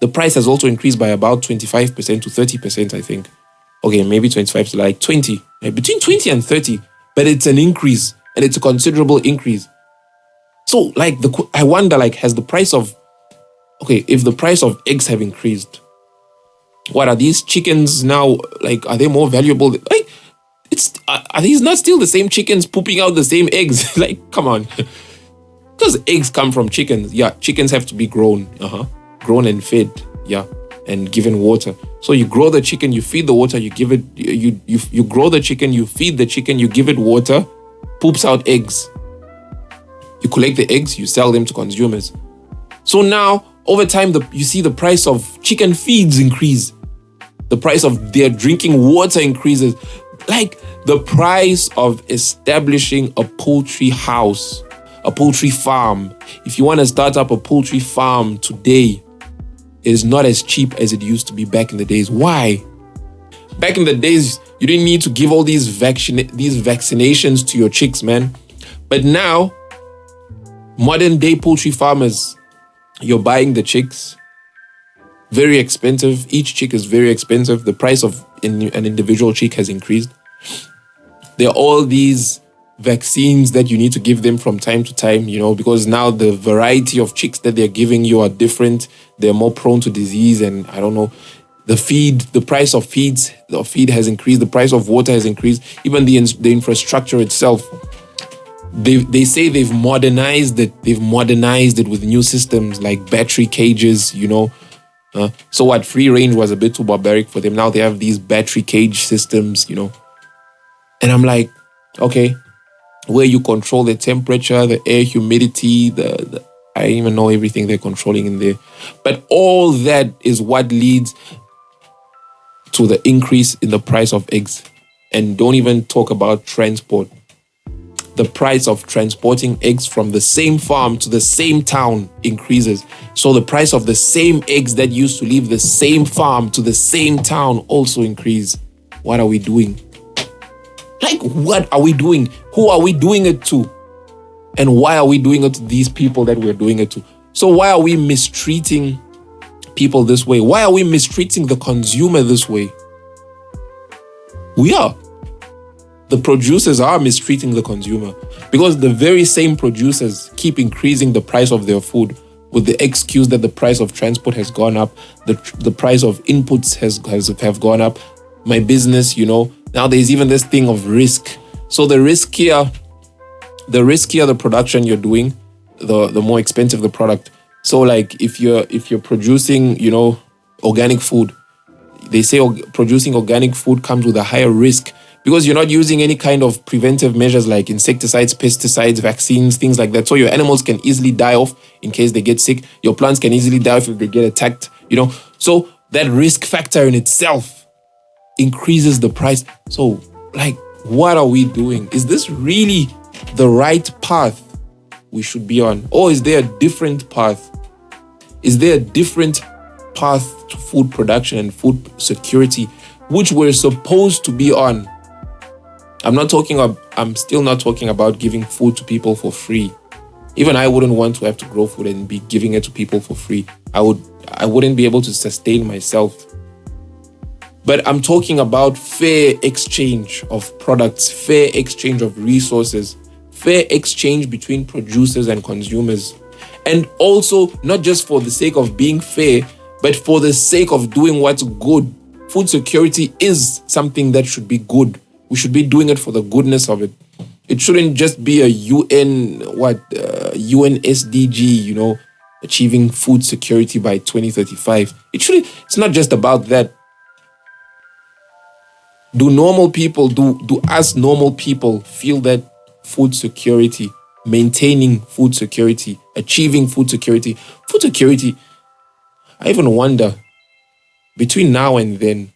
the price has also increased by about 25% to 30%, I think. Okay, maybe 25 to like 20. Between 20 and 30. But it's an increase, and it's a considerable increase. So, like, I wonder, like, has the price of... Okay, if the price of eggs have increased, what are these chickens now? Like, are they more valuable? Like, are these not still the same chickens pooping out the same eggs? Like, come on. Because eggs come from chickens. Yeah, chickens have to be grown. Grown and fed. Yeah, and given water. So you grow the chicken, you feed the water, you give it... You grow the chicken, you feed the chicken, you give it water, poops out eggs. You collect the eggs, you sell them to consumers. So now, over time, you see the price of chicken feeds increase. The price of their drinking water increases. Like, the price of establishing a poultry house, a poultry farm. If you want to start up a poultry farm today, it is not as cheap as it used to be back in the days. Why? Back in the days, you didn't need to give all these vaccinations to your chicks, man. But now, modern day poultry farmers, you're buying the chicks, very expensive. Each chick is very expensive. The price of an individual chick has increased. There are all these vaccines that you need to give them from time to time, because now the variety of chicks that they're giving you are different. They're more prone to disease, and I don't know. The price of feed has increased. The price of water has increased. Even the infrastructure itself. They say they've modernized it. They've modernized it with new systems like battery cages, So what, free range was a bit too barbaric for them. Now they have these battery cage systems, And I'm like, okay, where you control the temperature, the air humidity, I don't even know everything they're controlling in there. But all that is what leads to the increase in the price of eggs. And don't even talk about transport. The price of transporting eggs from the same farm to the same town increases. So the price of the same eggs that used to leave the same farm to the same town also increase. What are we doing? Like, what are we doing? Who are we doing it to? And why are we doing it to these people that we're doing it to? So why are we mistreating people this way? Why are we mistreating the consumer this way? We are. The producers are mistreating the consumer because the very same producers keep increasing the price of their food with the excuse that the price of transport has gone up, the price of inputs have gone up. My business, now there's even this thing of risk. So the riskier the production you're doing, the more expensive the product. So like if you're producing, organic food, they say producing organic food comes with a higher risk because you're not using any kind of preventive measures like insecticides, pesticides, vaccines, things like that. So your animals can easily die off in case they get sick. Your plants can easily die off if they get attacked, So that risk factor in itself increases the price. So like, what are we doing? Is this really the right path we should be on? Or is there a different path? Is there a different path to food production and food security, which we're supposed to be on? I'm still not talking about giving food to people for free. Even I wouldn't want to have to grow food and be giving it to people for free. I wouldn't be able to sustain myself. But I'm talking about fair exchange of products, fair exchange of resources, fair exchange between producers and consumers. And also, not just for the sake of being fair, but for the sake of doing what's good. Food security is something that should be good. We should be doing it for the goodness of it. It shouldn't just be a UN SDG, achieving food security by 2035. It's not just about that. Do us normal people feel that food security, maintaining food security, achieving food security, I even wonder, between now and then,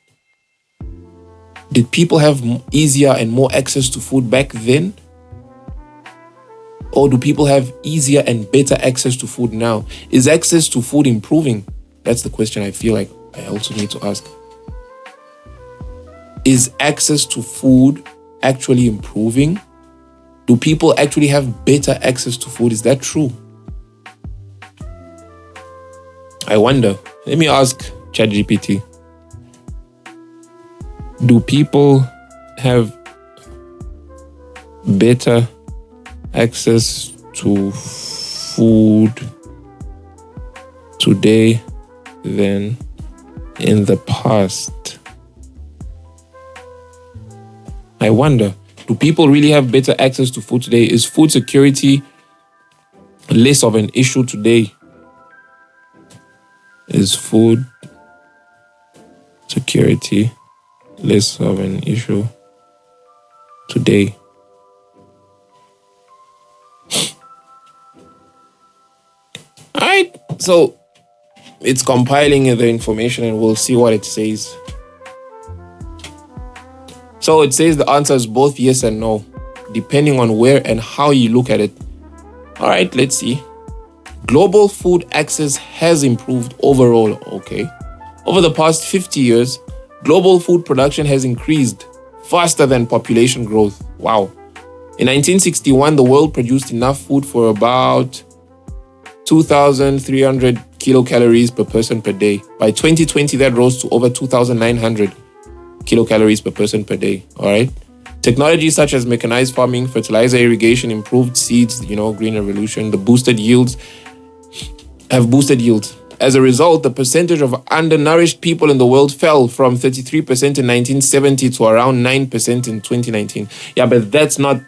did people have easier and more access to food back then? Or do people have easier and better access to food now? Is access to food improving? That's the question I feel like I also need to ask. Is access to food actually improving? Do people actually have better access to food? Is that true? I wonder. Let me ask ChatGPT. Do people have better access to food today than in the past? I wonder, do people really have better access to food today? Is food security less of an issue today? Is food security less of an issue today? All right, so it's compiling the information and we'll see what it says. So it says the answer is both yes and no, depending on where and how you look at it. All right, let's see. Global food access has improved overall, okay. Over the past 50 years, global food production has increased faster than population growth. Wow. In 1961, the world produced enough food for about 2,300 kilocalories per person per day. By 2020, that rose to over 2,900 kilocalories per person per day. All right. Technologies such as mechanized farming, fertilizer irrigation, improved seeds, green revolution, have boosted yields. As a result, the percentage of undernourished people in the world fell from 33% in 1970 to around 9% in 2019. Yeah, but that's not...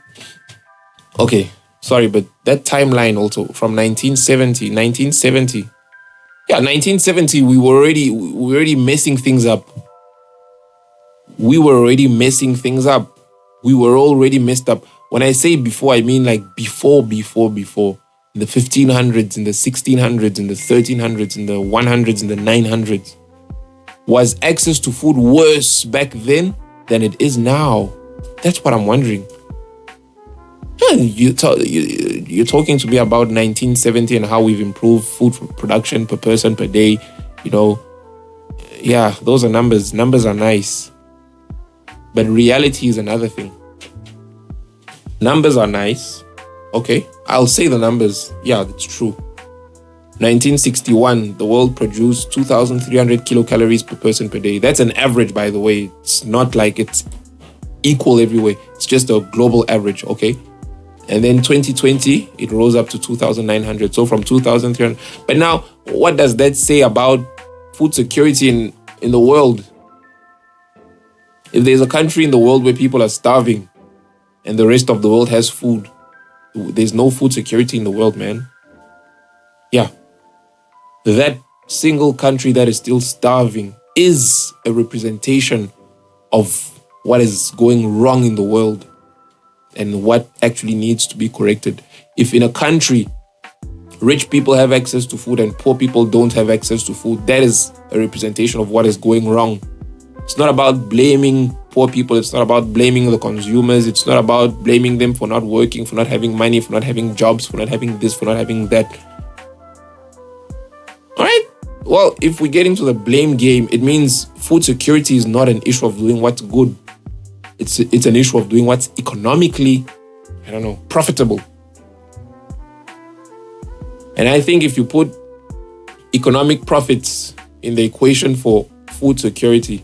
Okay, sorry, but that timeline also from 1970. Yeah, 1970, we were already messing things up. We were already messed up. When I say before, I mean like before. In the 1500s, in the 1600s, in the 1300s, in the 100s, in the 900s. Was access to food worse back then than it is now? That's what I'm wondering. You're talking to me about 1970 and how we've improved food production per person per day. Yeah, those are numbers. Numbers are nice. But reality is another thing. Numbers are nice. Okay, I'll say the numbers. Yeah, that's true. 1961, the world produced 2,300 kilocalories per person per day. That's an average, by the way. It's not like it's equal everywhere. It's just a global average, okay? And then 2020, it rose up to 2,900. So from 2,300. But now, what does that say about food security in the world? If there's a country in the world where people are starving and the rest of the world has food, there's no food security in the world, man. Yeah. That single country that is still starving is a representation of what is going wrong in the world and what actually needs to be corrected. If in a country, rich people have access to food and poor people don't have access to food, that is a representation of what is going wrong. It's not about blaming poor people. It's not about blaming the consumers. It's not about blaming them for not working, for not having money, for not having jobs, for not having this, for not having that. All right. Well, if we get into the blame game, it means food security is not an issue of doing what's good. It's an issue of doing what's economically, profitable. And I think if you put economic profits in the equation for food security,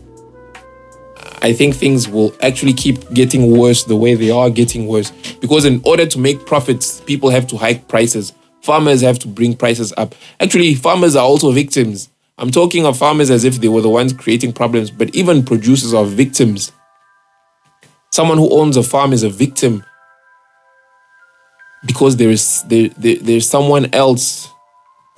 I think things will actually keep getting worse the way they are getting worse. Because in order to make profits, people have to hike prices. Farmers have to bring prices up. Actually, farmers are also victims. I'm talking of farmers as if they were the ones creating problems, but even producers are victims. Someone who owns a farm is a victim because there's someone else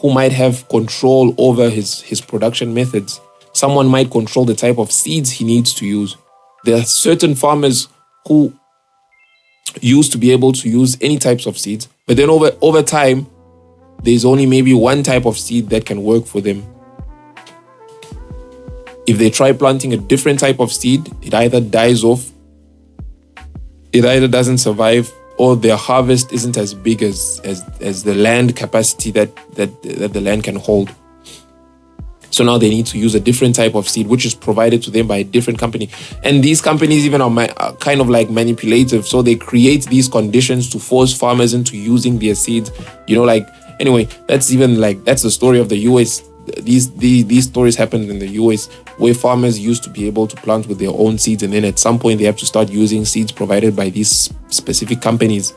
who might have control over his production methods. Someone might control the type of seeds he needs to use. There are certain farmers who used to be able to use any types of seeds, but then over time, there's only maybe one type of seed that can work for them. If they try planting a different type of seed, it either dies off, it either doesn't survive, or their harvest isn't as big as the land capacity that the land can hold. So now they need to use a different type of seed, which is provided to them by a different company. And these companies even are kind of like manipulative. So they create these conditions to force farmers into using their seeds. Anyway, that's the story of the US these stories happened in the US, where farmers used to be able to plant with their own seeds, and then at some point they have to start using seeds provided by these specific companies.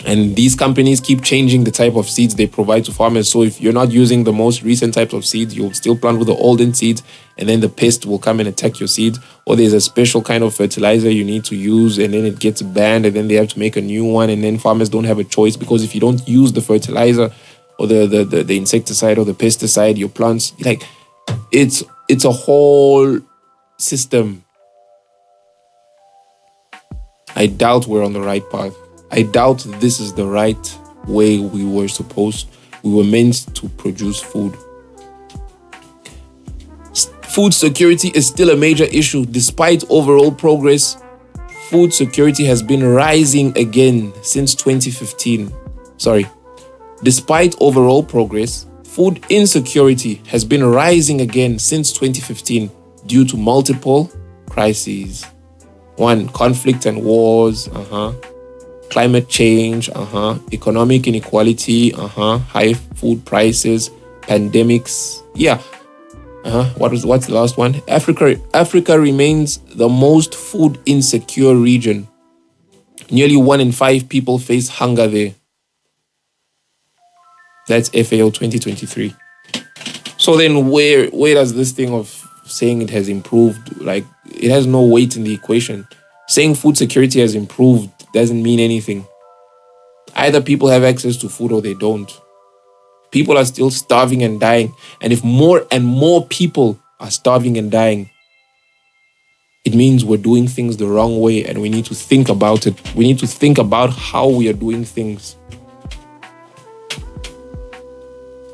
And these companies keep changing the type of seeds they provide to farmers. So if you're not using the most recent types of seeds, you'll still plant with the olden seeds, and then the pest will come and attack your seeds. Or there's a special kind of fertilizer you need to use, and then it gets banned, and then they have to make a new one, and then farmers don't have a choice, because if you don't use the fertilizer or the insecticide or the pesticide, your plants, like, it's a whole system. I doubt we're on the right path. I doubt this is the right way we were meant to produce food. Food security is still a major issue. Despite overall progress, food security has been rising again since 2015. Despite overall progress, food insecurity has been rising again since 2015 due to multiple crises. 1, conflict and wars, climate change, economic inequality, high food prices, pandemics. What's the last one? Africa remains the most food insecure region. Nearly 1 in 5 people face hunger there. That's FAO 2023. So then where does this thing of saying it has improved, like, it has no weight in the equation. Saying food security has improved doesn't mean anything. Either people have access to food or they don't. People are still starving and dying. And if more and more people are starving and dying, it means we're doing things the wrong way, and we need to think about it. We need to think about how we are doing things.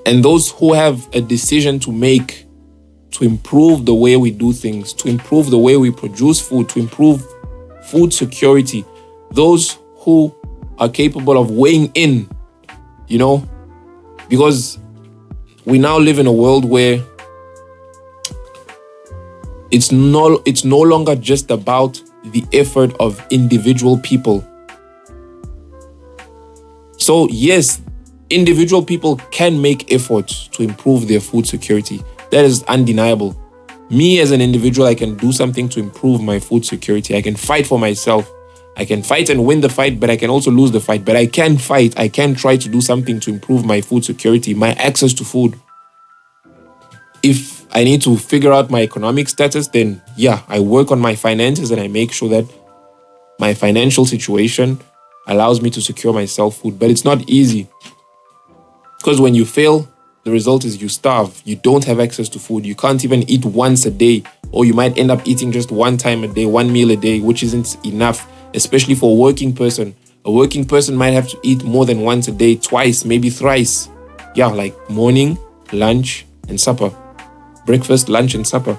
And those who have a decision to make to improve the way we do things, to improve the way we produce food, to improve food security, those who are capable of weighing in, because we now live in a world where it's no longer just about the effort of individual people. So yes, individual people can make efforts to improve their food security. That is undeniable. Me as an individual, I can do something to improve my food security. I can fight for myself. I can fight and win the fight, but I can also lose the fight. But I can fight. I can try to do something to improve my food security, my access to food. If I need to figure out my economic status, then I work on my finances and I make sure that my financial situation allows me to secure myself food. But it's not easy. Because when you fail, the result is you starve. You don't have access to food. You can't even eat once a day, or you might end up eating just one time a day, one meal a day, which isn't enough, especially for a working person. A working person might have to eat more than once a day, twice, maybe thrice. Like morning, lunch, and supper. Breakfast, lunch, and supper.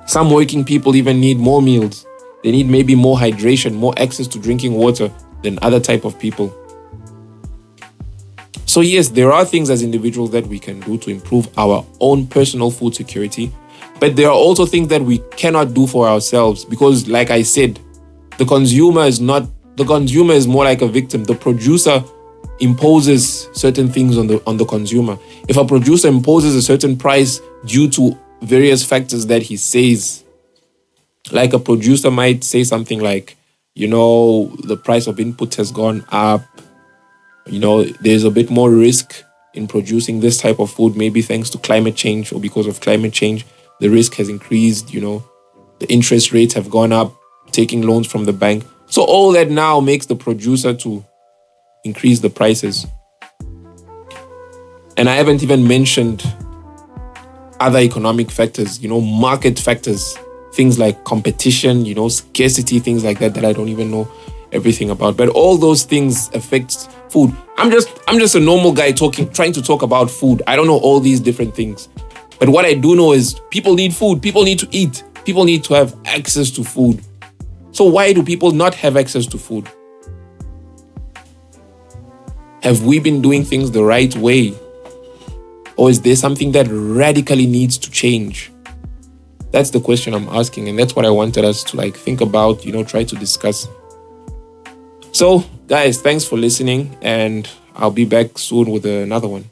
Some working people even need more meals. They need maybe more hydration, more access to drinking water than other type of people. So yes, there are things as individuals that we can do to improve our own personal food security, but there are also things that we cannot do for ourselves because, like I said, the consumer is more like a victim. The producer imposes certain things on the consumer. If a producer imposes a certain price due to various factors that he says, like a producer might say something like, the price of input has gone up. There's a bit more risk in producing this type of food, maybe thanks to climate change or because of climate change. The risk has increased, the interest rates have gone up, taking loans from the bank. So all that now makes the producer to increase the prices. And I haven't even mentioned other economic factors, market factors, things like competition, scarcity, things like that I don't even know everything about. But all those things affect food. I'm just a normal guy trying to talk about food. I don't know all these different things. But what I do know is people need food. People need to eat. People need to have access to food. So why do people not have access to food? Have we been doing things the right way? Or is there something that radically needs to change? That's the question I'm asking. And that's what I wanted us to think about, try to discuss. So, guys, thanks for listening, and I'll be back soon with another one.